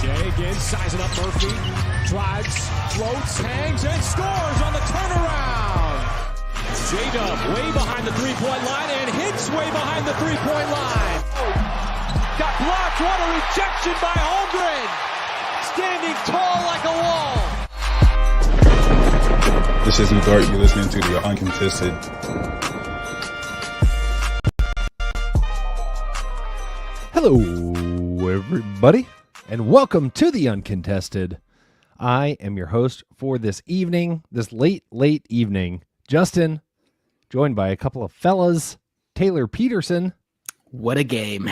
Shai again, sizing up Murphy. Drives, floats, hangs, and scores on the turnaround. J-Dub way behind the three-point line and hits way behind the three-point line. Got blocked. What a rejection by Holmgren. Standing tall like a wall. This is Udart. You're listening to the Uncontested. Hello, everybody, and welcome to the Uncontested. I am your host for this evening, this late evening. Justin, joined by a couple of fellas. Taylor Peterson. What a game.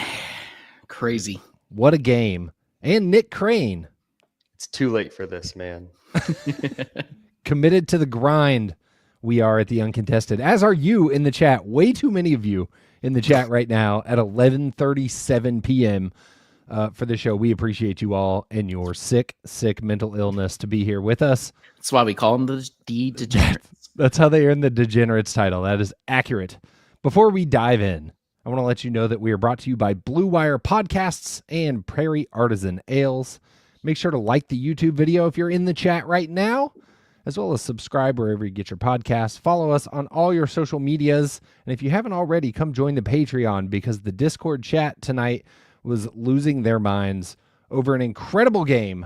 Crazy. What a game. And Nick Crane. It's too late for this, man. Committed to the grind. We are at the Uncontested, as are you in the chat. Way too many of you in the chat right now at 11:37 p.m. For the show. We appreciate you all and your sick mental illness to be here with us. That's why we call them the Degenerates. That's how they earn the Degenerates title. That is accurate. Before we dive in, I want to let you know that we are brought to you by Blue Wire Podcasts and Prairie Artisan Ales. Make sure to like the YouTube video if you're in the chat right now, as well as subscribe wherever you get your podcasts. Follow us on all your social medias. And if you haven't already, come join the Patreon, because the Discord chat tonight was losing their minds over an incredible game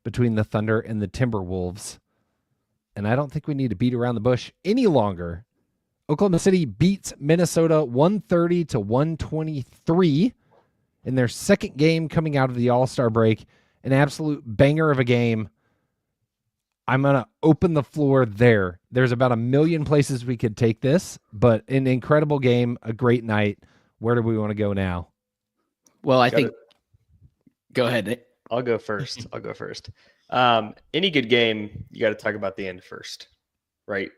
between the Thunder and the Timberwolves. And I don't think we need to beat around the bush any longer. Oklahoma City beats Minnesota 130-123 in their second game coming out of the All-Star break. An absolute banger of a game. I'm going to open the floor there. There's about a million places we could take this, but an incredible game, a great night. Where do we want to go now? Well, I think... Go ahead, Nick. I'll go first. Any good game, you got to talk about the end first, right?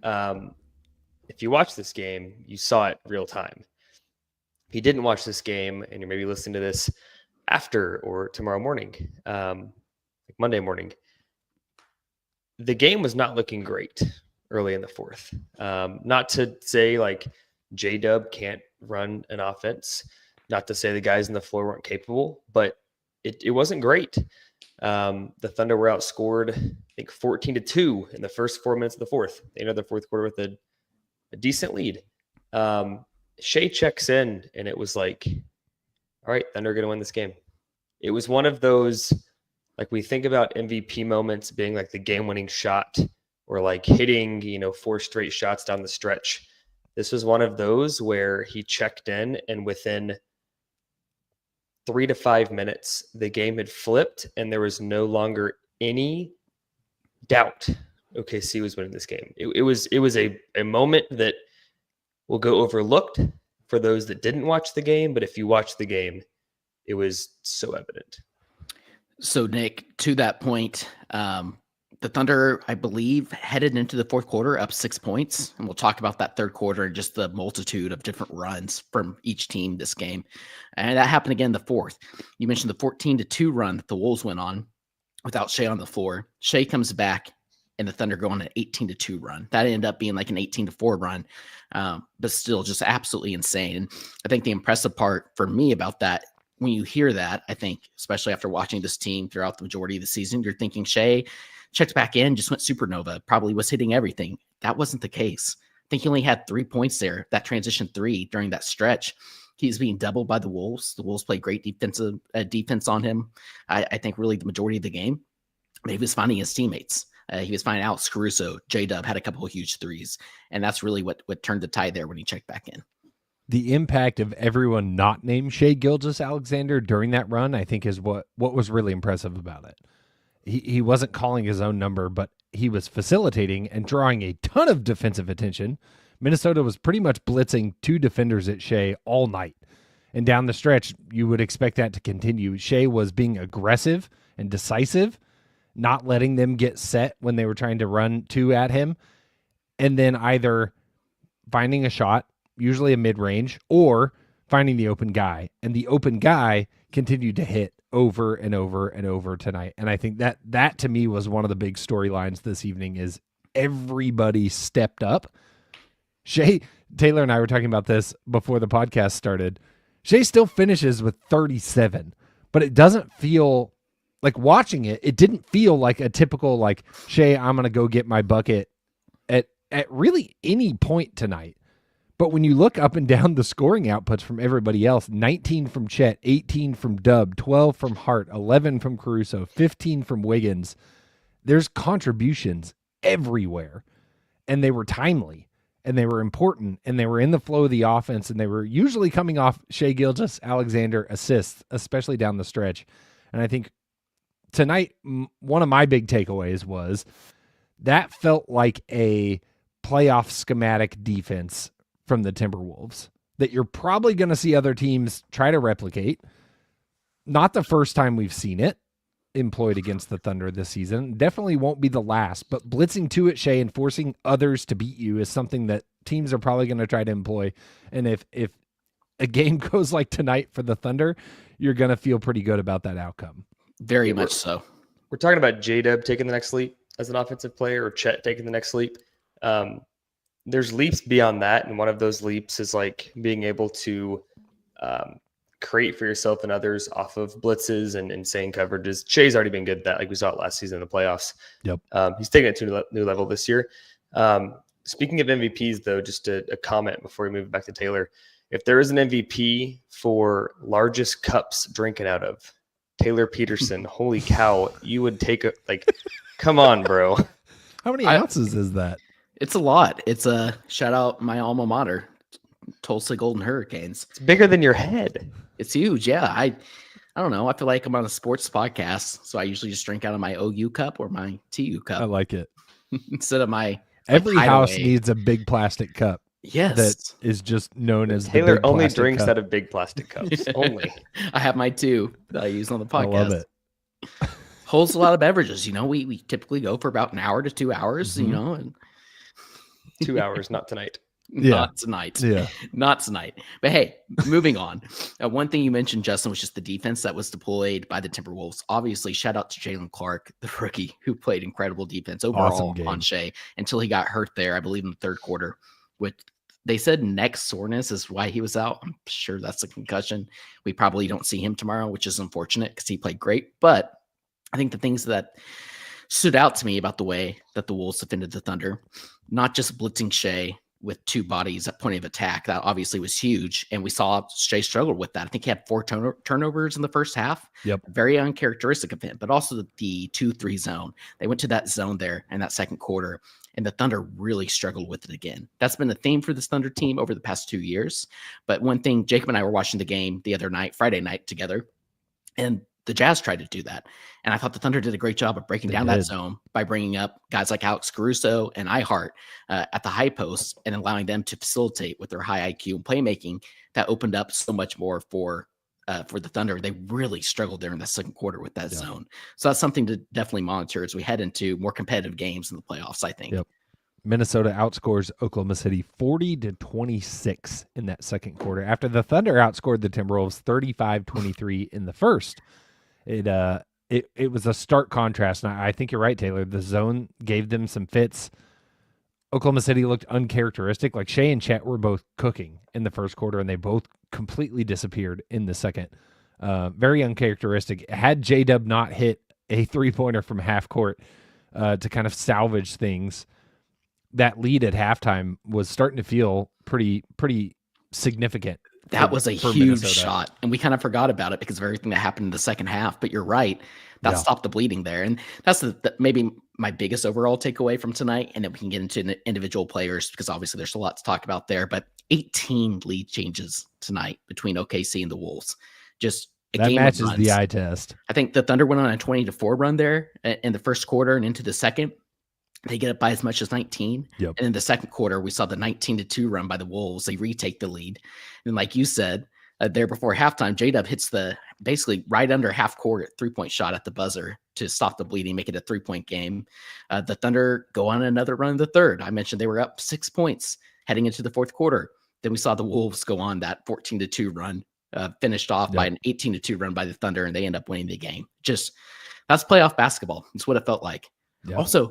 If you watch this game, you saw it real time. If you didn't watch this game and you're maybe listening to this after or tomorrow morning, like Monday morning, the game was not looking great early in the fourth. Not to say like J-Dub can't run an offense, not to say the guys on the floor weren't capable, but it wasn't great. The Thunder were outscored, I think 14-2 in the first 4 minutes of the fourth. They entered the fourth quarter with a decent lead. Shai checks in, and it was like, all right, Thunder are going to win this game. It was one of those, like we think about MVP moments being like the game-winning shot or like hitting, 4 straight shots down the stretch. This was one of those where he checked in, and within 3 to 5 minutes, the game had flipped, and there was no longer any doubt OKC was winning this game. It was a moment that will go overlooked for those that didn't watch the game, but if you watch the game, it was so evident. So, Nick, to that point, the Thunder, I believe, headed into the fourth quarter up 6 points. And we'll talk about that third quarter and just the multitude of different runs from each team this game. And that happened again in the fourth. You mentioned the 14-2 run that the Wolves went on without Shai on the floor. Shai comes back, and the Thunder go on an 18-2 run. That ended up being like an 18-4 run, but still just absolutely insane. And I think the impressive part for me about that, when you hear that, I think, especially after watching this team throughout the majority of the season, you're thinking Shai checked back in, just went supernova, probably was hitting everything. That wasn't the case. I think he only had 3 points there, that transition 3 during that stretch. He's being doubled by the Wolves. The Wolves played great defense on him. I think really the majority of the game, but he was finding his teammates. He was finding out Caruso, J-Dub had a couple of huge threes, and that's really what turned the tide there when he checked back in. The impact of everyone not named Shai Gilgeous-Alexander during that run, I think, is what was really impressive about it. He wasn't calling his own number, but he was facilitating and drawing a ton of defensive attention. Minnesota was pretty much blitzing 2 defenders at Shai all night. And down the stretch, you would expect that to continue. Shai was being aggressive and decisive, not letting them get set when they were trying to run 2 at him, and then either finding a shot, usually a mid-range, or finding the open guy. And the open guy continued to hit over and over and over tonight. And I think that to me was one of the big storylines this evening is everybody stepped up. Shai, Taylor and I were talking about this before the podcast started. Shai still finishes with 37, but it doesn't feel like watching it, it didn't feel like a typical like Shai, I'm gonna go get my bucket at really any point tonight. But when you look up and down the scoring outputs from everybody else, 19 from Chet, 18 from Dub, 12 from Hart, 11 from Caruso, 15 from Wiggins, there's contributions everywhere. And they were timely, and they were important, and they were in the flow of the offense, and they were usually coming off Shai Gilgeous-Alexander assists, especially down the stretch. And I think tonight, one of my big takeaways was that felt like a playoff schematic defense from the Timberwolves that you're probably going to see other teams try to replicate. Not the first time we've seen it employed against the Thunder this season. Definitely won't be the last, but blitzing two at Shai and forcing others to beat you is something that teams are probably going to try to employ. And if a game goes like tonight for the Thunder, you're going to feel pretty good about that outcome. Very much so. We're talking about J-Dub taking the next leap as an offensive player, or Chet taking the next leap. There's leaps beyond that, and one of those leaps is like being able to create for yourself and others off of blitzes and insane coverages. Shai's already been good at that, like we saw it last season in the playoffs. Yep. He's taking it to a new level this year. Speaking of MVPs, though, just a comment before we move back to Taylor. If there is an MVP for largest cups drinking out of, Taylor Peterson, holy cow, you would take come on, bro. How many ounces is that? It's a lot. It's a shout out my alma mater, Tulsa Golden Hurricanes. It's bigger than your head. It's huge. Yeah. I don't know. I feel like I'm on a sports podcast, so I usually just drink out of my OU cup or my TU cup. I like it. Instead of my every house needs a big plastic cup. Yes. That is just known as Taylor the big only plastic drinks cup. out of big plastic cups. Only. I have my two that I use on the podcast. I love it. Holds a lot of beverages. We typically go for about an hour to 2 hours, and 2 hours, not tonight. Not tonight. Yeah. Not tonight. But hey, moving on. One thing you mentioned, Justin, was just the defense that was deployed by the Timberwolves. Obviously, shout out to Jalen Clark, the rookie, who played incredible defense overall on Shai until he got hurt there, I believe, in the third quarter. Which they said neck soreness is why he was out. I'm sure that's a concussion. We probably don't see him tomorrow, which is unfortunate because he played great. But I think the things that stood out to me about the way that the Wolves defended the Thunder, not just blitzing Shai with two bodies at point of attack, that obviously was huge. And we saw Shai struggled with that. I think he had 4 turnovers in the first half. Yep. Very uncharacteristic of him, but also the 2-3 zone. They went to that zone there in that second quarter, and the Thunder really struggled with it again. That's been a theme for this Thunder team over the past 2 years. But one thing, Jacob and I were watching the game the other night, Friday night together, and the Jazz tried to do that. And I thought the Thunder did a great job of breaking down that zone by bringing up guys like Alex Caruso and Ihart at the high post and allowing them to facilitate with their high IQ and playmaking. That opened up so much more for the Thunder. They really struggled there in the second quarter with that zone. So that's something to definitely monitor as we head into more competitive games in the playoffs, I think. Yep. Minnesota outscores Oklahoma City 40-26 in that second quarter, after the Thunder outscored the Timberwolves 35-23 in the first. It was a stark contrast, and I think you're right, Taylor. The zone gave them some fits. Oklahoma City looked uncharacteristic. Like Shai and Chet were both cooking in the first quarter, and they both completely disappeared in the second. Very uncharacteristic. Had J-Dub not hit a three-pointer from half court to kind of salvage things, that lead at halftime was starting to feel pretty significant. That was a huge Minnesota shot, and we kind of forgot about it because of everything that happened in the second half. But you're right, that stopped the bleeding there, and that's the maybe my biggest overall takeaway from tonight. And then we can get into the individual players because obviously there's a lot to talk about there. But 18 lead changes tonight between OKC and the Wolves. Just a that game matches of runs. the eye test. I think the Thunder went on a 20-4 run there in the first quarter and into the second. They get up by as much as 19. Yep. And in the second quarter, we saw the 19-2 run by the Wolves. They retake the lead. And like you said, there before halftime, J-Dub hits the basically right under half court 3-point shot at the buzzer to stop the bleeding, make it a 3-point game. The Thunder go on another run in the third. I mentioned they were up 6 points heading into the fourth quarter. Then we saw the Wolves go on that 14-2 run, finished off by an 18-2 run by the Thunder, and they end up winning the game. Just that's playoff basketball. It's what it felt like. Yep. Also,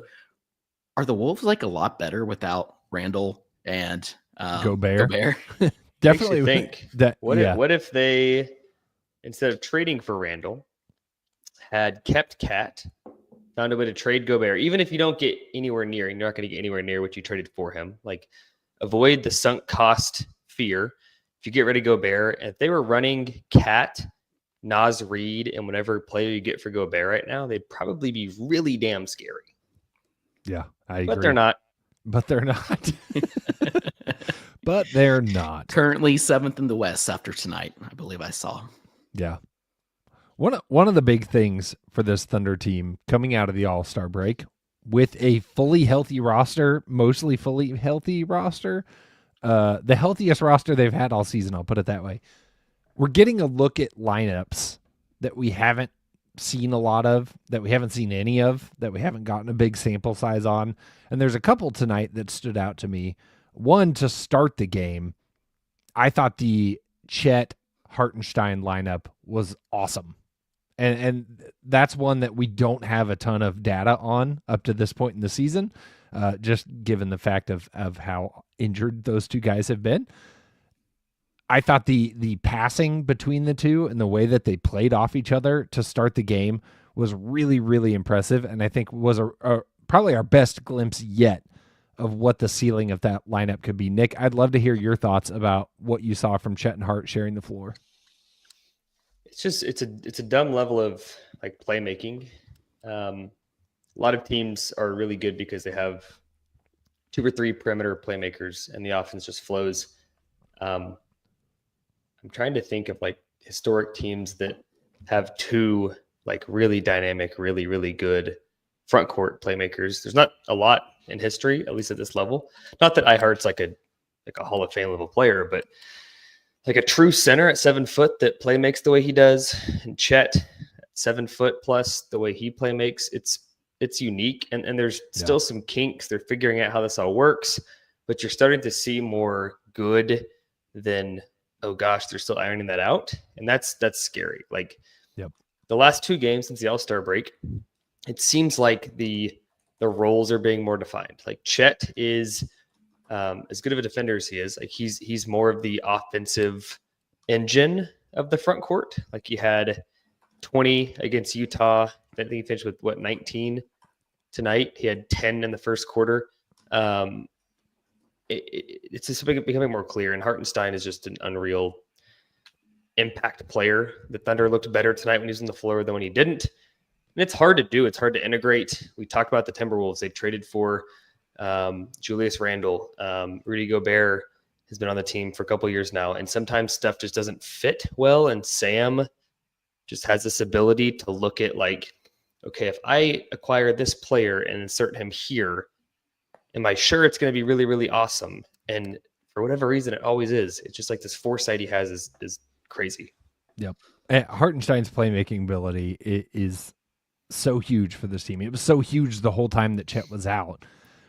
are the Wolves like a lot better without Randall and Gobert? Definitely think that. What if they, instead of trading for Randall, had kept Cat, found a way to trade Gobert, even if you don't get anywhere near, and you're not going to get anywhere near what you traded for him, like avoid the sunk cost fear. If you get rid of Gobert, and if they were running Cat, Naz Reid, and whatever player you get for Gobert right now, they'd probably be really damn scary. Yeah, I agree. But they're not. But they're not. But they're not. Currently 7th in the West after tonight, I believe I saw. Yeah. One of the big things for this Thunder team coming out of the All-Star break with a fully healthy roster, mostly fully healthy roster, the healthiest roster they've had all season, I'll put it that way. We're getting a look at lineups that we haven't seen a lot of, that we haven't seen any of, that we haven't gotten a big sample size on. And there's a couple tonight that stood out to me. One, to start the game, I thought the Chet Hartenstein lineup was awesome. And that's one that we don't have a ton of data on up to this point in the season, just given the fact of how injured those two guys have been. I thought the passing between the two and the way that they played off each other to start the game was really, really impressive, and I think was probably our best glimpse yet of what the ceiling of that lineup could be. Nick, I'd love to hear your thoughts about what you saw from Chet and Hart sharing the floor. It's a dumb level of like playmaking. A lot of teams are really good because they have 2 or 3 perimeter playmakers and the offense just flows. I'm trying to think of like historic teams that have 2 like really dynamic, really, really good front court playmakers. There's not a lot in history, at least at this level. Not that Hart's like a Hall of Fame level player, but like a true center at 7 foot that play makes the way he does, and Chet at 7 foot plus the way he play makes, it's unique. And there's still some kinks. They're figuring out how this all works, but you're starting to see more good than, oh gosh, they're still ironing that out. And that's scary. Like the last 2 games since the All-Star break, it seems like the roles are being more defined. Like Chet is as good of a defender as he is. Like he's more of the offensive engine of the front court. Like he had 20 against Utah. I think he finished with 19 tonight. He had 10 in the first quarter. It's just becoming more clear. And Hartenstein is just an unreal impact player. The Thunder looked better tonight when he was on the floor than when he didn't. And it's hard to do. It's hard to integrate. We talked about the Timberwolves. They traded for Julius Randle. Rudy Gobert has been on the team for a couple years now. And sometimes stuff just doesn't fit well. And Sam just has this ability to look at like, okay, if I acquire this player and insert him here, am I sure it's going to be really, really awesome? And for whatever reason, it always is. It's just like this foresight he has is crazy. Yep. And Hartenstein's playmaking ability is so huge for this team. It was so huge the whole time that Chet was out.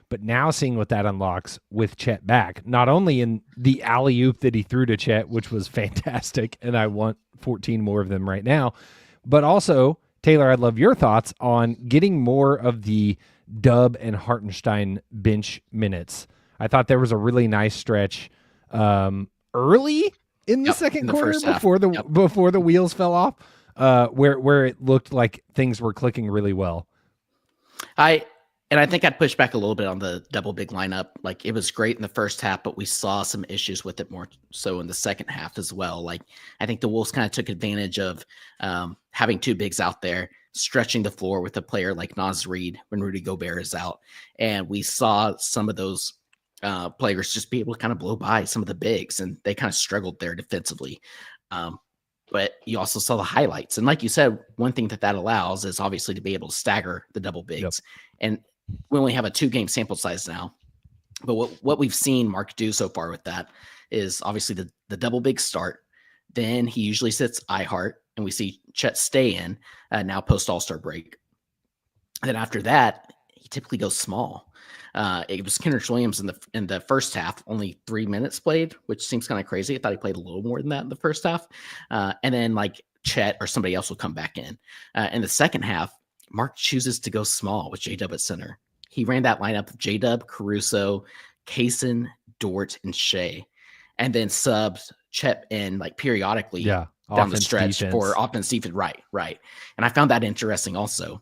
But now seeing what that unlocks with Chet back, not only in the alley-oop that he threw to Chet, which was fantastic, and I want 14 more of them right now, but also, Taylor, I'd love your thoughts on getting more of the Dub and Hartenstein bench minutes. I thought there was a really nice stretch early in the second quarter before the wheels fell off, where it looked like things were clicking really well. I think I'd push back a little bit on the double big lineup. Like it was great in the first half, but we saw some issues with it more so in the second half as well. Like I think the Wolves kind of took advantage of having 2 bigs out there, stretching the floor with a player like Naz Reid when Rudy Gobert is out. And we saw some of those players just be able to kind of blow by some of the bigs, and they kind of struggled there defensively. But you also saw the highlights. And like you said, one thing that allows is obviously to be able to stagger the double bigs. Yep. And we only have a 2-game sample size now. But what we've seen Mark do so far with that is obviously the double big start. Then he usually sits Ihart, and we see Chet stay in now post All-Star break. And then after that, he typically goes small. It was Kenrich Williams in the first half, only 3 minutes played, which seems kind of crazy. I thought he played a little more than that in the first half. And then like Chet or somebody else will come back in. In the second half, Mark chooses to go small with J-Dub at center. He ran that lineup of J-Dub, Caruso, Kaysen, Dort, and Shai, and then subbed Chet in like periodically down the Offense, stretch defense. for offense defense. Right. And I found that interesting also.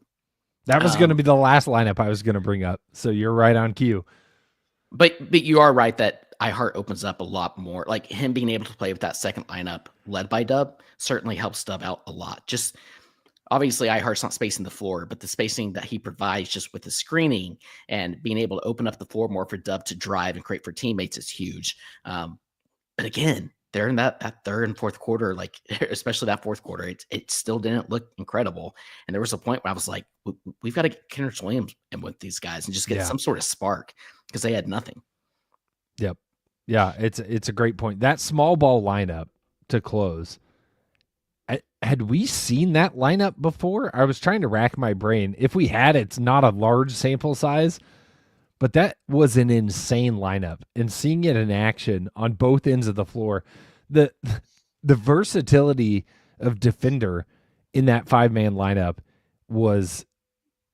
That was going to be the last lineup I was going to bring up. So you're right on cue. But you are right that iHeart opens up a lot more. Like him being able to play with that second lineup led by Dub certainly helps Dub out a lot. Just obviously iHeart's not spacing the floor, but the spacing that he provides just with the screening and being able to open up the floor more for Dub to drive and create for teammates is huge. But again, they're in that third and fourth quarter, like especially that fourth quarter, it still didn't look incredible. And there was a point where I was like, we've got to get Kenrich Williams in with these guys and just get some sort of spark because they had nothing. Yep. Yeah, it's a great point. That small ball lineup to close. Had we seen that lineup before? I was trying to rack my brain. If we had, it's not a large sample size, but that was an insane lineup. And seeing it in action on both ends of the floor, the versatility of defender in that 5-man lineup was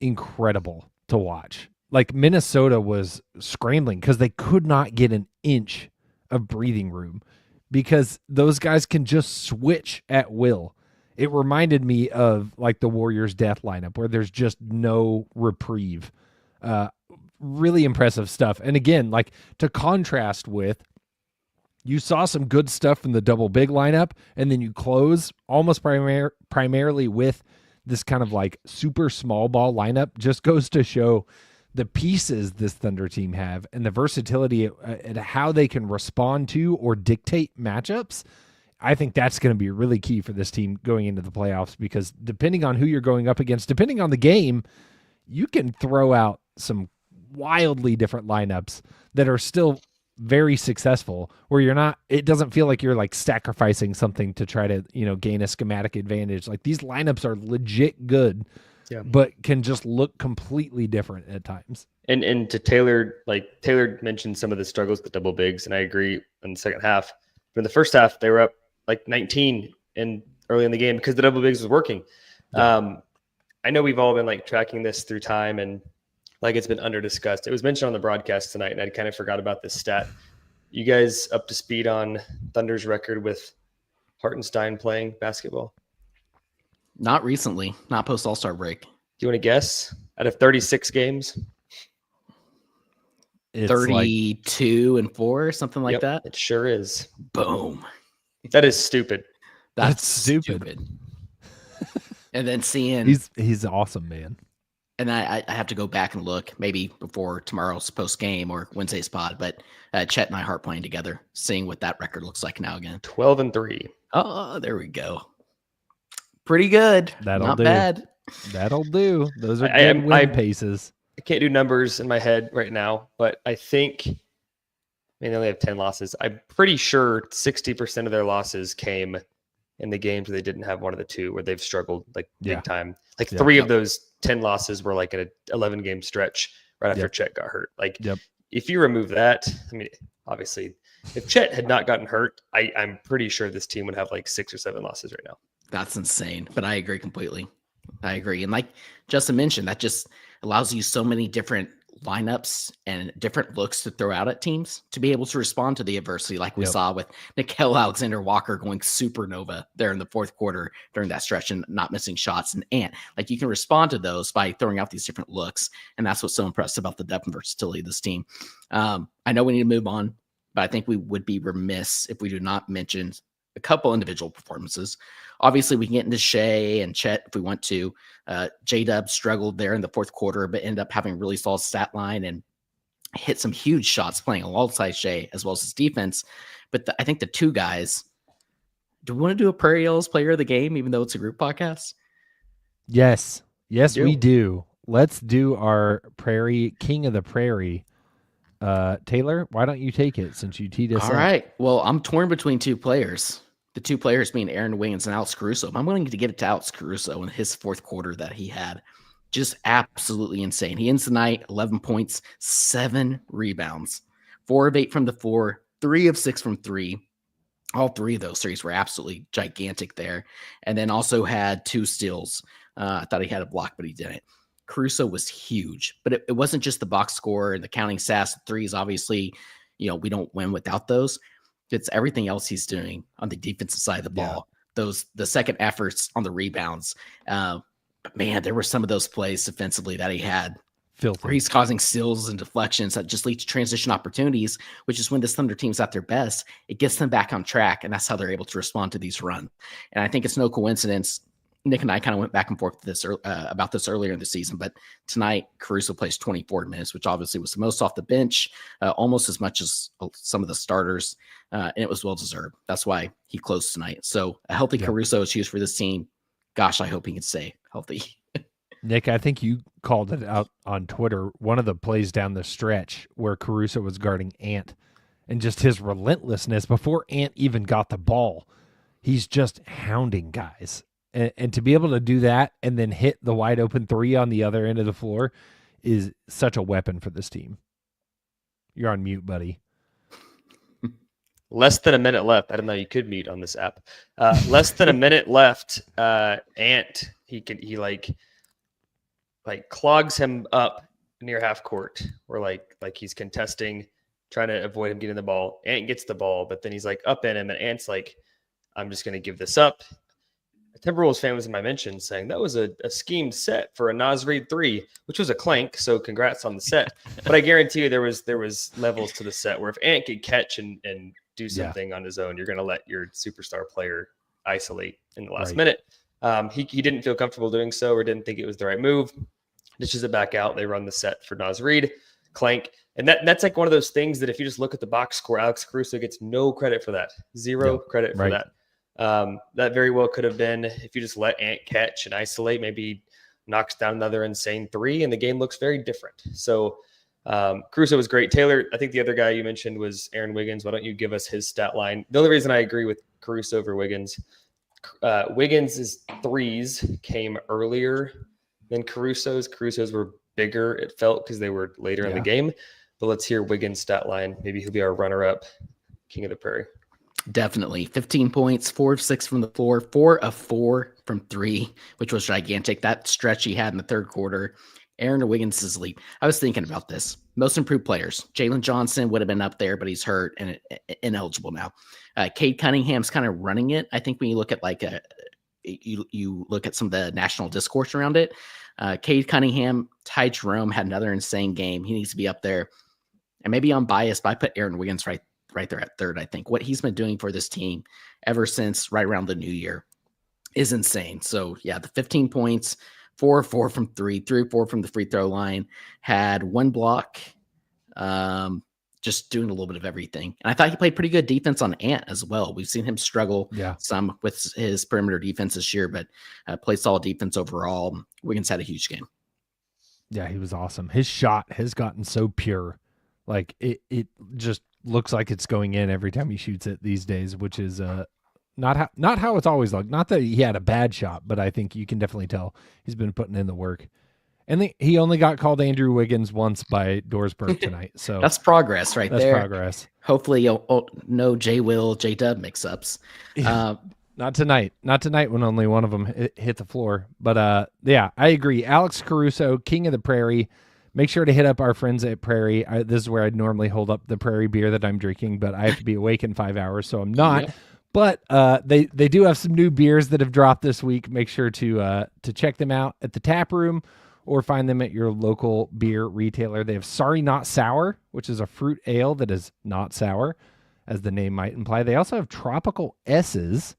incredible to watch. Like Minnesota was scrambling because they could not get an inch of breathing room because those guys can just switch at will. It reminded me of like the Warriors death lineup where there's just no reprieve. Really impressive stuff. And again, like to contrast with, you saw some good stuff from the double big lineup, and then you close almost primarily with this kind of like super small ball lineup. Just goes to show the pieces this Thunder team have and the versatility and how they can respond to or dictate matchups. I think that's going to be really key for this team going into the playoffs, because depending on who you're going up against, depending on the game, you can throw out some wildly different lineups that are still very successful, where you're not, it doesn't feel like you're like sacrificing something to try to, gain a schematic advantage. Like these lineups are legit good, but can just look completely different at times. And to Taylor, like Taylor mentioned some of the struggles with the double bigs, and I agree in the second half. But in the first half, they were up like 19 and early in the game because the double bigs was working. Yeah. I know we've all been like tracking this through time, and like it's been under discussed. It was mentioned on the broadcast tonight, and I kind of forgot about this stat. You guys up to speed on Thunder's record with Hartenstein playing basketball? Not recently, not post All-Star break. Do you want to guess? Out of 36 games? It's 32 and 4, something like that. It sure is. Boom. That is stupid. That's stupid. And then seeing he's awesome, man. And I have to go back and look maybe before tomorrow's post game or Wednesday's pod, but Chet and I are playing together, seeing what that record looks like now again. 12-3. Oh, there we go. Pretty good. Not bad. That'll do. Those are good win paces. I can't do numbers in my head right now, but I think they only have 10 losses. I'm pretty sure 60% of their losses came in the games where they didn't have one of the two, where they've struggled like big time. Like 3 of those 10 losses were like an 11-game stretch right after Chet got hurt. Like if you remove that, I mean, obviously, if Chet had not gotten hurt, I'm pretty sure this team would have like 6 or 7 losses right now. That's insane, but I agree completely. I agree. And like Justin mentioned, that just allows you so many different lineups and different looks to throw out at teams to be able to respond to the adversity, like we saw with Nickeil Alexander-Walker going supernova there in the fourth quarter during that stretch and not missing shots. And Ant, like you can respond to those by throwing out these different looks. And that's what's so impressive about the depth and versatility of this team. I know we need to move on, but I think we would be remiss if we do not mention a couple individual performances. Obviously, we can get into Shai and Chet if we want to. J-Dub struggled there in the fourth quarter, but ended up having a really solid stat line and hit some huge shots playing alongside Shai as well as his defense. But I think the two guys, do we want to do a Prairie Ales player of the game, even though it's a group podcast? Yes, we do. Let's do our Prairie King of the Prairie. Taylor, why don't you take it since you teed us up? All right. Well, I'm torn between two players. The two players being Aaron Wiggins and Alex Caruso. I'm willing to give it to Alex Caruso in his fourth quarter that he had. Just absolutely insane. He ends the night, 11 points, 7 rebounds, 4 of 8 from the floor, 3 of 6 from 3. All 3 of those threes were absolutely gigantic there. And then also had 2 steals. I thought he had a block, but he didn't. Caruso was huge, but it wasn't just the box score and the counting stats. Threes, obviously, we don't win without those. It's everything else he's doing on the defensive side of the ball. the second efforts on the rebounds. But man, there were some of those plays defensively that he had Filthy. where he's causing steals and deflections that just lead to transition opportunities, which is when this Thunder team's at their best. It gets them back on track, and that's how they're able to respond to these runs. And I think it's no coincidence. Nick and I kind of went back and forth about this earlier in the season, but tonight Caruso plays 24 minutes, which obviously was the most off the bench, almost as much as some of the starters, and it was well-deserved. That's why he closed tonight. So a healthy Caruso is used for this team. Gosh, I hope he can stay healthy. Nick, I think you called it out on Twitter. One of the plays down the stretch where Caruso was guarding Ant, and just his relentlessness before Ant even got the ball, he's just hounding guys. And to be able to do that and then hit the wide open three on the other end of the floor is such a weapon for this team. You're on mute, buddy. Less than a minute left. I don't know. You could mute on this app. Less than a minute left. Ant, he clogs him up near half court, or like he's contesting, trying to avoid him getting the ball. Ant gets the ball, but then he's like up in him, and Ant's like, I'm just going to give this up. A Timberwolves fan was in my mention saying that was a schemed set for a Naz Reid 3, which was a clank. So congrats on the set. But I guarantee you there was levels to the set where if Ant could catch and do something on his own, you're going to let your superstar player isolate in the last minute. He didn't feel comfortable doing so, or didn't think it was the right move. Dishes it back out. They run the set for Naz Reid, clank. And that's like one of those things that if you just look at the box score, Alex Caruso gets no credit for that. Zero credit for that. That very well could have been if you just let Ant catch and isolate, maybe knocks down another insane 3, and the game looks very different. So Caruso was great. Taylor, I think the other guy you mentioned was Aaron Wiggins. Why don't you give us his stat line? The only reason I agree with Caruso over Wiggins, Wiggins' threes came earlier than Caruso's. Caruso's were bigger, it felt, because they were later in the game. But let's hear Wiggins' stat line. Maybe he'll be our runner-up, King of the Prairie. Definitely. 15 points, 4 of 6 from the floor, 4 of 4 from 3, which was gigantic. That stretch he had in the third quarter. Aaron Wiggins' lead. I was thinking about this. Most improved players. Jalen Johnson would have been up there, but he's hurt and ineligible now. Cade Cunningham's kind of running it. I think when you look at you look at some of the national discourse around it, Cade Cunningham, Ty Jerome had another insane game. He needs to be up there. And maybe I'm biased, but I put Aaron Wiggins right there at third. I think what he's been doing for this team ever since right around the new year is insane. So yeah, the 15 points, 4 of 4 from 3, 3 of 4 from the free throw line, had 1 block, just doing a little bit of everything. And I thought he played pretty good defense on Ant as well. We've seen him struggle some with his perimeter defense this year, but played solid defense overall. Wiggins had a huge game. Yeah, he was awesome. His shot has gotten so pure. Like it just looks like it's going in every time he shoots it these days, which is not how it's always looked. Not that he had a bad shot, but I think you can definitely tell he's been putting in the work. And he only got called Andrew Wiggins once by Dorsberg tonight. So that's progress there. That's progress. Hopefully no J-Dub mix-ups. Not tonight. Not tonight when only one of them hit the floor. But yeah, I agree. Alex Caruso, King of the Prairie. Make sure to hit up our friends at Prairie. This is where I'd normally hold up the Prairie beer that I'm drinking, but I have to be awake in 5 hours, so I'm not. Yep. But they do have some new beers that have dropped this week. Make sure to check them out at the tap room or find them at your local beer retailer. They have Sorry Not Sour, which is a fruit ale that is not sour, as the name might imply. They also have Tropical S's,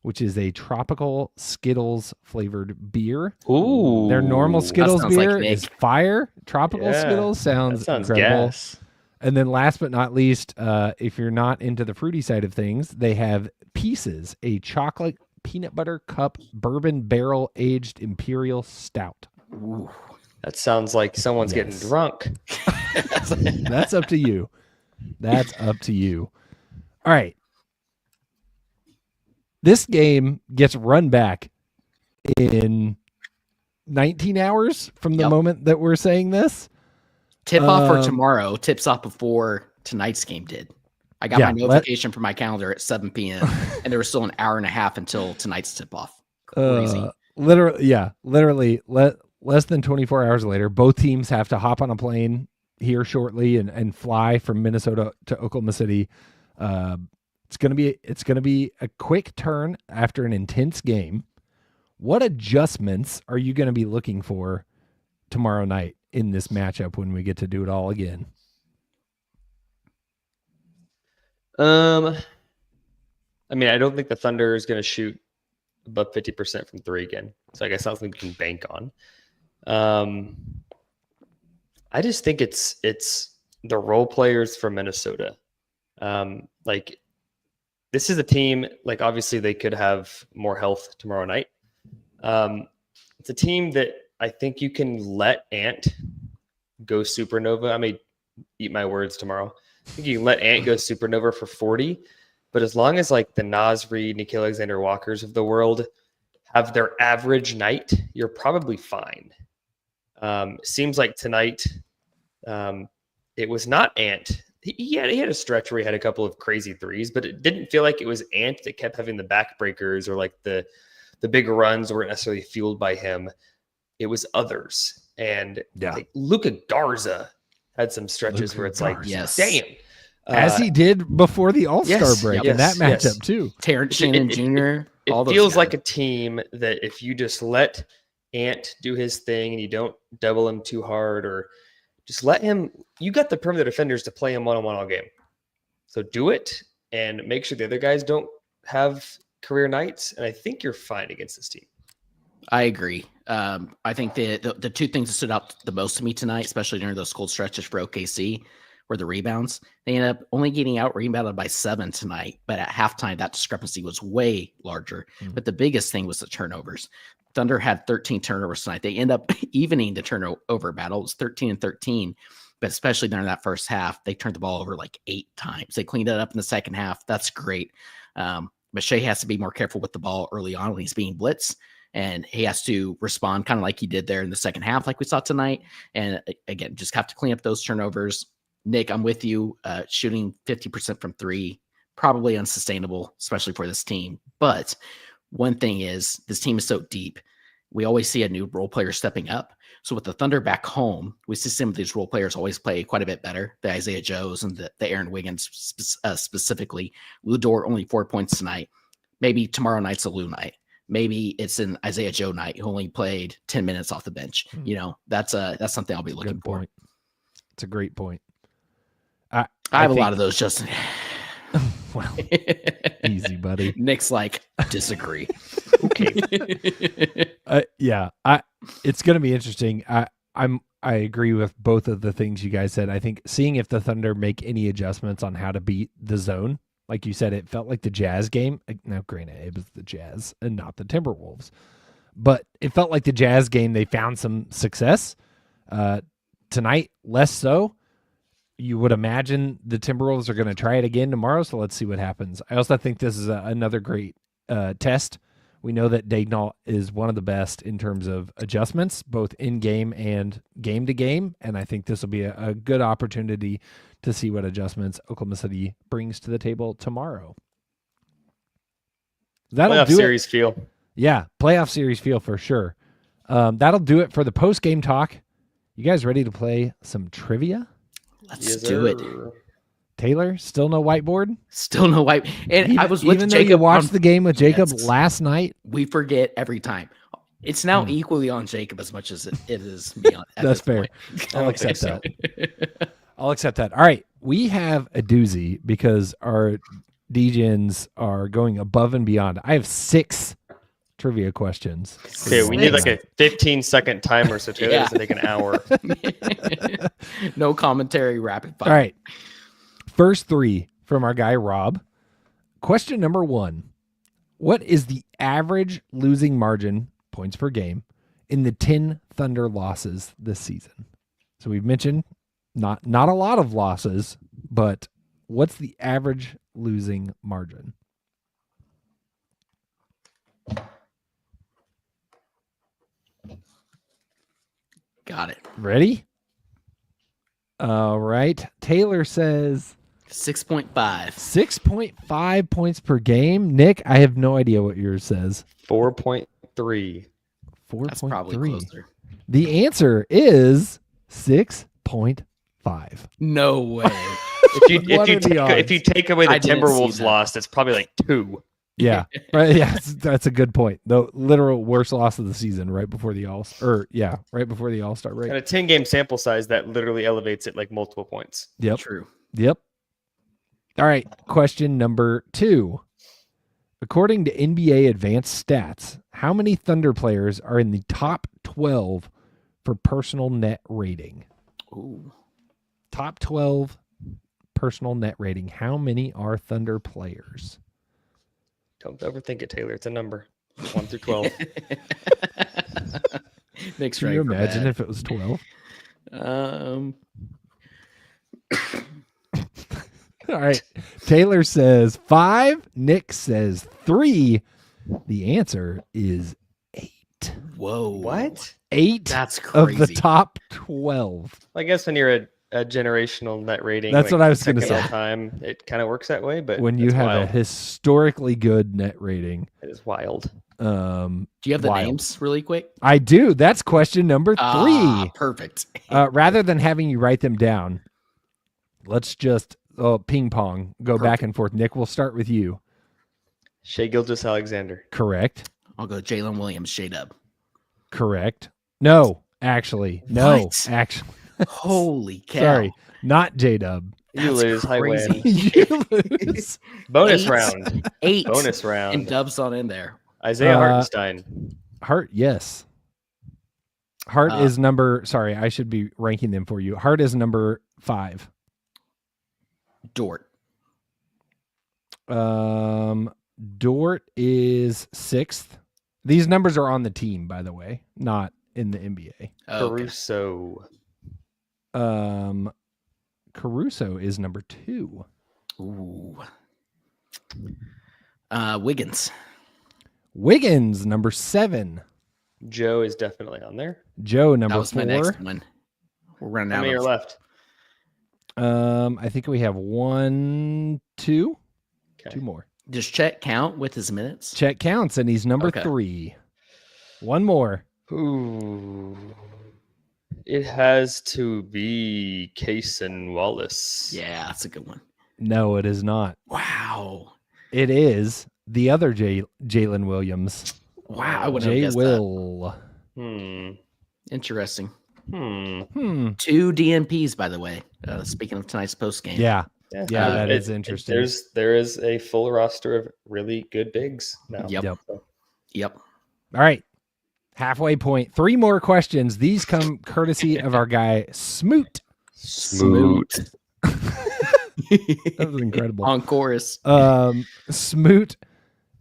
which is a tropical Skittles flavored beer. Ooh. Their normal Skittles beer is fire. Tropical Skittles sounds incredible. Gas. And then last but not least, if you're not into the fruity side of things, they have Pieces, a chocolate peanut butter cup bourbon barrel aged imperial stout. Ooh. That sounds like someone's getting drunk. That's up to you. That's up to you. All right. This game gets run back in 19 hours from the moment that we're saying this. Tip off for tomorrow. Tips off before tonight's game did. I got my notification from my calendar at 7 p.m. and there was still an hour and a half until tonight's tip off. Crazy. Literally less than 24 hours later, both teams have to hop on a plane here shortly and fly from Minnesota to Oklahoma City It's going to be a quick turn after an intense game. What adjustments are you going to be looking for tomorrow night in this matchup when we get to do it all again? I mean, I don't think the Thunder is going to shoot above 50% from three again. So I guess that's something you can bank on. I just think it's the role players from Minnesota. Like, this is a team, like, obviously they could have more health tomorrow night. It's a team that I think you can let Ant go supernova. I may eat my words tomorrow. I think you can let Ant go supernova for 40, but as long as like the Naz Reid, Nickeil Alexander-Walkers of the world have their average night, you're probably fine. Seems like tonight, it was not Ant. He had a stretch where he had a couple of crazy threes, but it didn't feel like it was Ant that kept having the backbreakers or like the big runs weren't necessarily fueled by him. It was others. And like Luka Garza had some stretches where it's like, damn. As he did before the All-Star break in that matchup too. Terrence Shannon Jr. It feels like a team that if you just let Ant do his thing and you don't double him too hard or just let him, you got the perimeter defenders to play him one-on-one all game. So do it and make sure the other guys don't have career nights. And I think you're fine against this team. I agree. I think the two things that stood out the most to me tonight, especially during those cold stretches for OKC, were the rebounds. They ended up only getting out rebounded by 7 tonight, but at halftime, that discrepancy was way larger. But the biggest thing was the turnovers. Thunder had 13 turnovers tonight. They end up evening the turnover battle. It was 13-13, but especially during that first half, they turned the ball over like 8 times. They cleaned it up in the second half. That's great. But Shai has to be more careful with the ball early on when he's being blitzed. And he has to respond kind of like he did there in the second half, like we saw tonight. And again, just have to clean up those turnovers. Nick, I'm with you. Shooting 50% from 3, probably unsustainable, especially for this team. But one thing is, this team is so deep. We always see a new role player stepping up. So with the Thunder back home, we see some of these role players always play quite a bit better. The Isaiah Joes and the Aaron Wiggins specifically. Lou Dort only 4 points tonight. Maybe tomorrow night's a Lou night. Maybe it's an Isaiah Joe night who only played 10 minutes off the bench. You know, that's something I'll be looking for. It's a great point. I have a lot of those, Justin. Well, easy, buddy. Nick's like, disagree. Okay. It's going to be interesting. I agree with both of the things you guys said. I think seeing if the Thunder make any adjustments on how to beat the zone. Like you said, it felt like the Jazz game. Now, granted, it was the Jazz and not the Timberwolves. But it felt like the Jazz game, they found some success. Tonight, less so. You would imagine the Timberwolves are going to try it again tomorrow, so let's see what happens. I also think this is another great test. We know that Daigneault is one of the best in terms of adjustments, both in-game and game-to-game, and I think this will be a good opportunity to see what adjustments Oklahoma City brings to the table tomorrow. That'll playoff do series it. feel. Yeah, playoff series feel for sure. That'll do it for the post-game talk. You guys ready to play some trivia? Let's do it. Taylor, still no whiteboard? Still no white. And I was with even Jacob. Though you watched the game with Jacob last night. We forget every time. It's now equally on Jacob as much as it is me on. That's fair. I'll accept that. I'll accept that. All right. We have a doozy because our DJs are going above and beyond. I have 6 trivia questions. Okay, we need like a 15-second timer, so Taylor doesn't take an hour. No commentary, rapid fire. All right. First 3 from our guy, Rob. Question number 1. What is the average losing margin, points per game, in the 10 Thunder losses this season? So we've mentioned not a lot of losses, but what's the average losing margin? Got it. Ready? All right. Taylor says 6.5. 6.5 points per game. Nick, I have no idea what yours says. 4.3. 4.3. That's probably closer. The answer is 6.5. No way. If you take away the I didn't see Timberwolves that. loss, it's probably like 2. Yeah, right. Yeah, that's a good point. The literal worst loss of the season, right before the right before the All-Star break. And a 10-game sample size that literally elevates it like multiple points. Yep. True. Yep. All right. Question number 2. According to NBA Advanced Stats, how many Thunder players are in the top 12 for personal net rating? Ooh. Top 12 personal net rating. How many are Thunder players? Don't overthink it, Taylor. It's a number. 1 through 12. Makes Can right you for imagine bad. if it was 12? All right. Taylor says 5. Nick says 3. The answer is 8. Whoa. What? 8 That's of the crazy. top 12. I guess when you're a generational net rating, That's what I was gonna second all say. time, it kind of works that way. But When you it's have wild. a historically good net rating. It is wild. Do you have the wild. names really quick? I do. That's question number 3. Perfect. Rather than having you write them down, let's just ping pong, go back and forth. Nick, we'll start with you. Shai Gilgeous-Alexander. Correct. I'll go Jalen Williams, J-Dub. Correct. No, actually. No, What? actually. Holy cow. Sorry, not J-Dub. You That's lose. High crazy. win. You lose. Bonus 8. round. 8. Bonus round. And Dub's not in there. Isaiah Hartenstein. Hart, yes. Hart is number, sorry, I should be ranking them for you. Hart is number 5. Dort. Dort is 6th. These numbers are on the team, by the way, not in the NBA. Oh, okay. Caruso. Caruso is number 2. Ooh. Wiggins. Wiggins, number 7. Joe is definitely on there. Joe, That number was 4. my next one. We're running How out many are of left? I think we have 1, 2, Okay. 2 more. Does Chet count with his minutes? Chet counts, and he's number Okay. 3. One more. Ooh. It has to be Cason Wallace. Yeah, that's a good one. No, it is not. Wow. It is the other Jalen Williams. Wow. I wouldn't have J. guessed Will. Hmm. that. Interesting. 2 2 DNPs, by the way. Speaking of tonight's post game. Yeah, that is interesting. There is a full roster of really good bigs now. Yep. So, Yep. All right. Halfway point. 3 more questions. These come courtesy of our guy, Smoot. Smoot. That was incredible. On chorus. Smoot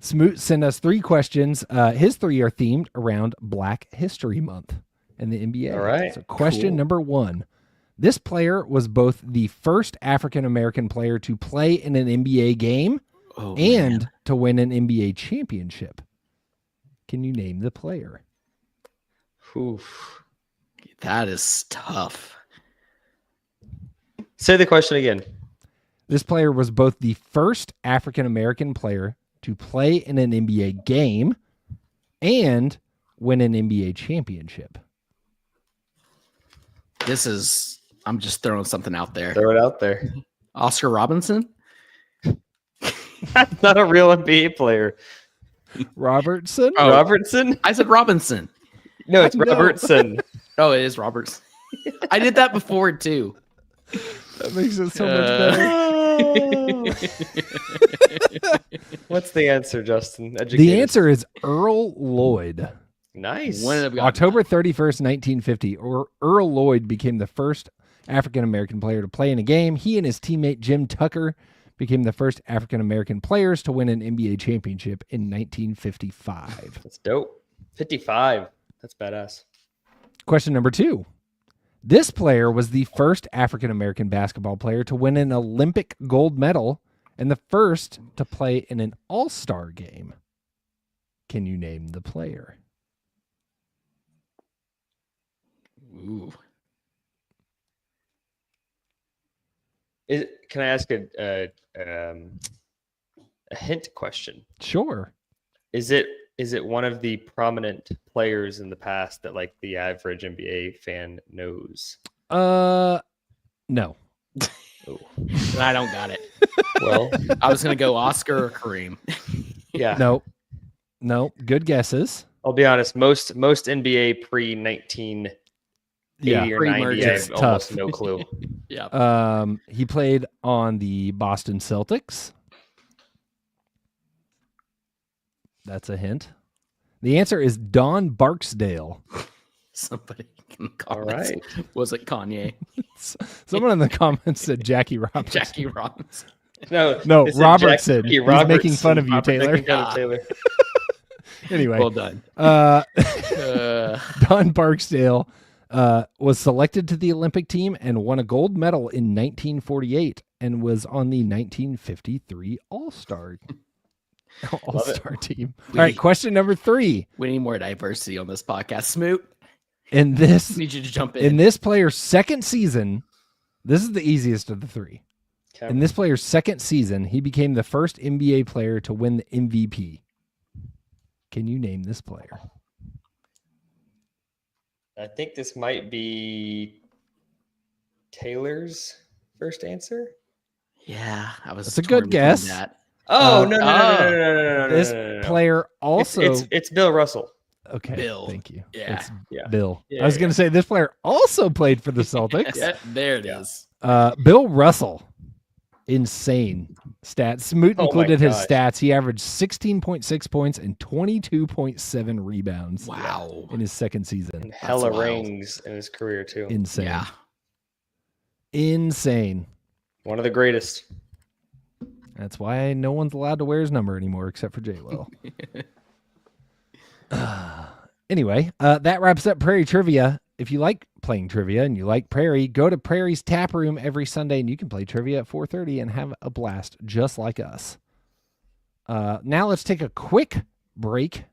sent us 3 questions. His 3 are themed around Black History Month in the NBA. All right. So question Cool. number 1. This player was both the first African-American player to play in an NBA game and to win an NBA championship. Can you name the player? Oof. That is tough. Say the question again. This player was both the first African-American player to play in an NBA game and win an NBA championship. I'm just throwing something out there. Throw it out there. Oscar Robinson? That's not a real NBA player. Robertson? Oh. Robertson? I said Robinson. No, it's No. Robertson. Oh, it is Roberts. I did that before too. That makes it so much better. What's the answer, Justin? Educate The us. answer is Earl Lloyd. Nice. When have we got October 31st, 1950, Earl Lloyd became the first African-American player to play in a game. He and his teammate Jim Tucker became the first African-American players to win an NBA championship in 1955. That's dope. 55. That's badass. Question number 2. This player was the first African-American basketball player to win an Olympic gold medal and the first to play in an all-star game. Can you name the player? Ooh. Can I ask a hint question? Sure. Is it one of the prominent players in the past that like the average NBA fan knows? No. I don't got it. Well, I was going to go Oscar or Kareem. yeah. No. Good guesses. I'll be honest. Most NBA pre 1980 or 90, I It's have almost tough. no clue. Yeah. He played on the Boston Celtics. That's a hint. The answer is Don Barksdale. Somebody in the All comments. right. Was it Kanye? Someone in the comments said Jackie Robinson. Jackie Robinson. No, this is Robertson. Jackie He's making fun of you, Taylor. Making fun of Taylor. Anyway, Well done. Don Barksdale was selected to the Olympic team and won a gold medal in 1948 and was on the 1953 All-Star team. All right, question number 3. We need more diversity on this podcast. Smoot, In this need you to jump in. in this player's second season, this is the easiest of the 3. Okay. In this player's second season, he became the first NBA player to win the MVP. Can you name this player? I think this might be Taylor's first answer. Yeah, I was. That's a torn good between guess. That. Oh, Uh, no. This no. player also. It's Bill Russell. Okay, Bill. thank you. Yeah. It's Yeah. Bill. Yeah, I was going to say this player also played for the Celtics. Yeah, there it is. Bill Russell. Insane stats. Smoot Oh my included his gosh. stats. He averaged 16.6 points and 22.7 rebounds Wow. in his second season. And hella wild. rings in his career, too. Insane. Yeah. Insane. One of the greatest. That's why no one's allowed to wear his number anymore except for J-Will. Anyway, that wraps up Prairie Trivia. If you like playing trivia and you like Prairie, go to Prairie's Tap Room every Sunday and you can play trivia at 4:30 and have a blast just like us. Now let's take a quick break.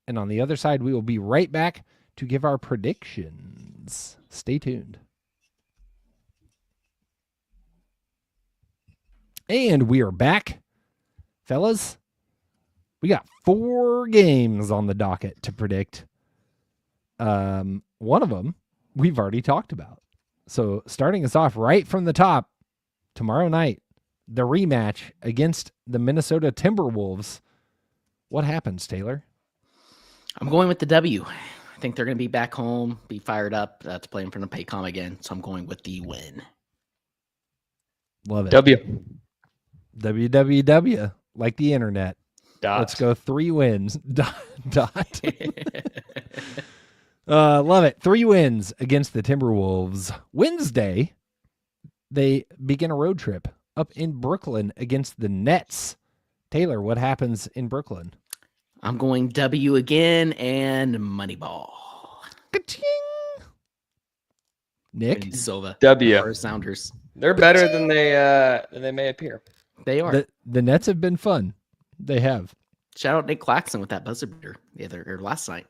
And on the other side, we will be right back to give our predictions. Stay tuned. And we are back. Fellas, we got 4 games on the docket to predict. One of them we've already talked about. So starting us off right from the top, tomorrow night, the rematch against the Minnesota Timberwolves. What happens, Taylor? I'm going with the W. I think they're going to be back home, be fired up. That's playing for the Paycom again. So I'm going with the win. Love it. W. WWW, like the internet. Dot. Let's go 3 wins. Dot. Love it. 3 wins against the Timberwolves. Wednesday, they begin a road trip up in Brooklyn against the Nets. Taylor, what happens in Brooklyn? I'm going W again and Moneyball. Ka-ching! Nick? Vinny Silva. W. Or Sounders. They're better than they may appear. They are. The Nets have been fun. They have. Shout out Nick Claxton with that buzzer beater last night.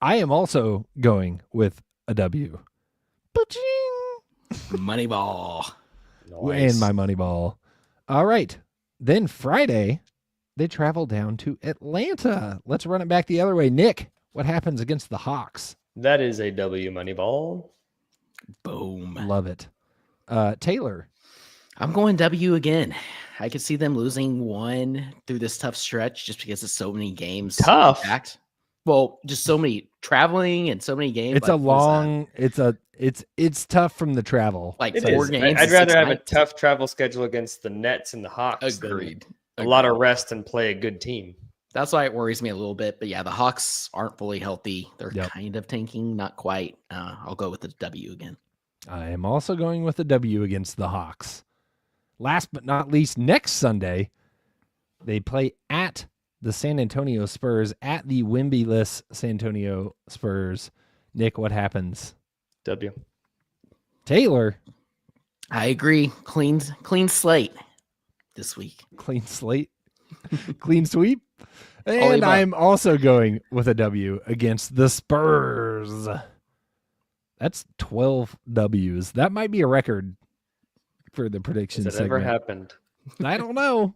I am also going with a W. Ka-ching! Moneyball. And my money ball. All right. Then Friday, they travel down to Atlanta. Let's run it back the other way. Nick, what happens against the Hawks? That is a W Moneyball. Boom. Love it. Taylor. I'm going W again. I could see them losing 1 through this tough stretch just because of so many games. Tough. Packed. Well, just so many traveling and so many games. It's a long, it's tough from the travel. like It 4 is. games. I'd rather 6 have a nights. tough travel schedule against the Nets and the Hawks Agreed. than a lot of rest and play a good team. That's why it worries me a little bit. But yeah, the Hawks aren't fully healthy. They're Yep. kind of tanking, not quite. I'll go with the W again. I am also going with a W against the Hawks. Last but not least, next Sunday, they play at the San Antonio Spurs at the Wimby-less San Antonio Spurs. Nick, what happens? W. Taylor, I agree. Clean slate this week. clean slate, clean sweep. All And above. I'm also going with a W against the Spurs. That's 12 W's. That might be a record for the prediction Has it ever segment. happened? I don't know.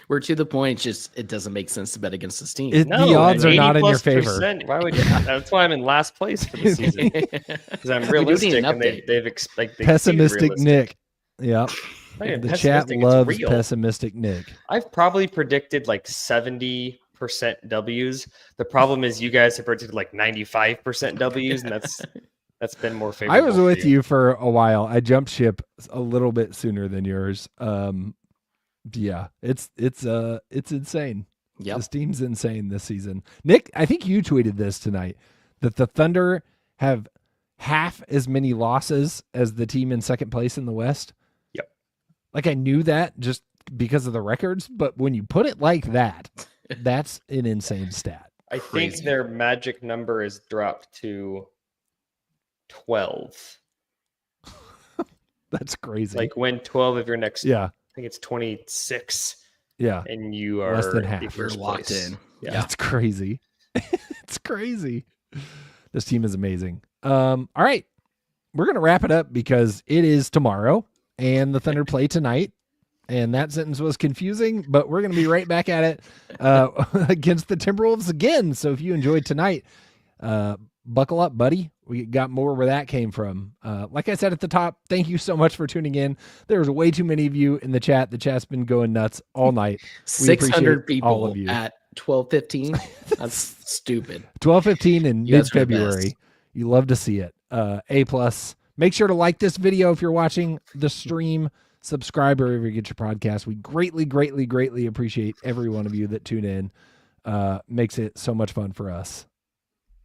We're to the point. It's just it doesn't make sense to bet against this team. The odds are not in your favor. 80+%. Why would you? That's why I'm in last place for the season because I'm We do need realistic an and update. they've Pessimistic Nick. Yep. Not even The chat pessimistic, it's loves real. pessimistic Nick. I've probably predicted like 70% W's. The problem is you guys have predicted like 95% W's, and that's been more favorable. I was with you for a while. I jumped ship a little bit sooner than yours. Yeah, it's insane. Yep. This team's insane this season. Nick, I think you tweeted this tonight that the Thunder have half as many losses as the team in second place in the West. Yep. Like I knew that just because of the records, but when you put it like that, that's an insane stat. I think their magic number is dropped to 12. That's crazy. Like win 12 of your next. Yeah. I think it's 26. Yeah. And you are less than half. the You're first locked place. in. Yeah. That's crazy. It's crazy. This team is amazing. All right. We're going to wrap it up because it is tomorrow and the Thunder play tonight. And that sentence was confusing, but we're going to be right back at it against the Timberwolves again. So if you enjoyed tonight, buckle up, buddy. We got more where that came from. Like I said at the top, thank you so much for tuning in. There's way too many of you in the chat. The chat's been going nuts all night. 600 appreciate all people of you. at 12:15. That's stupid. 12:15 in You guys are the mid-February. best. You love to see it. A+. Make sure to like this video if you're watching the stream. Subscribe wherever you get your podcast. We greatly, greatly, greatly appreciate every one of you that tune in. Makes it so much fun for us.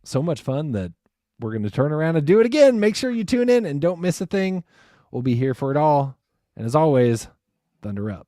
So much fun that we're going to turn around and do it again. Make sure you tune in and don't miss a thing. We'll be here for it all. And as always, Thunder up.